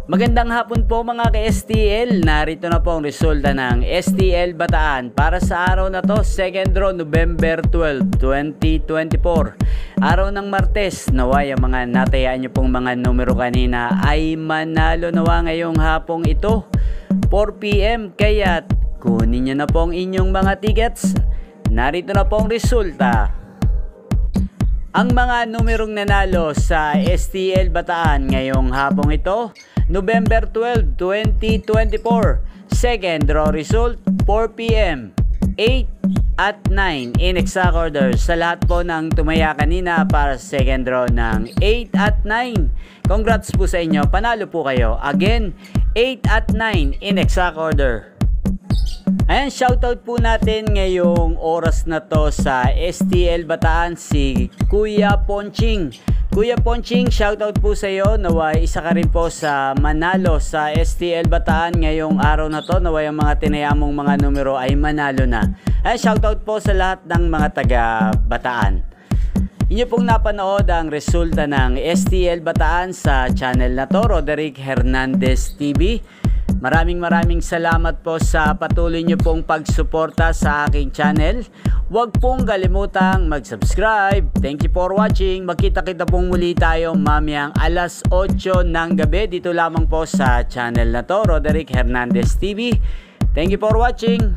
Magandang hapon po mga ka-STL. Narito na po ang resulta ng STL Bataan para sa araw na to, 2nd draw, November 12, 2024. Araw ng Martes, naway ang mga natayaan nyo pong mga numero kanina ay manalo nawa ngayong hapong ito, 4 PM. Kaya kunin nyo na po ang inyong mga tickets. Narito na po ang resulta. Ang mga numerong nanalo sa STL Bataan ngayong hapong ito, November 12, 2024. Second draw result, 4 PM, 8 at 9 in exact order. Sa lahat po ng tumaya kanina para sa second draw ng 8 at 9. Congrats po sa inyo, panalo po kayo. Again, 8 at 9 in exact order. Ayan, shoutout po natin ngayong oras na to sa STL Bataan si Kuya Ponching. Kuya Ponching, shoutout po sa iyo. Naway isa ka rin po sa manalo sa STL Bataan ngayong araw na to. Naway ang mga tinayamong mga numero ay manalo na. Ayan, shoutout po sa lahat ng mga taga Bataan. Inyo pong napanood ang resulta ng STL Bataan sa channel na to, Roderick Hernandez TV. Maraming salamat po sa patuloy nyo pong pagsuporta sa aking channel. Huwag pong kalimutang mag-subscribe. Thank you for watching. Magkita-kita pong muli tayo mamayang alas 8 ng gabi. Dito lamang po sa channel na to, Roderick Hernandez TV. Thank you for watching.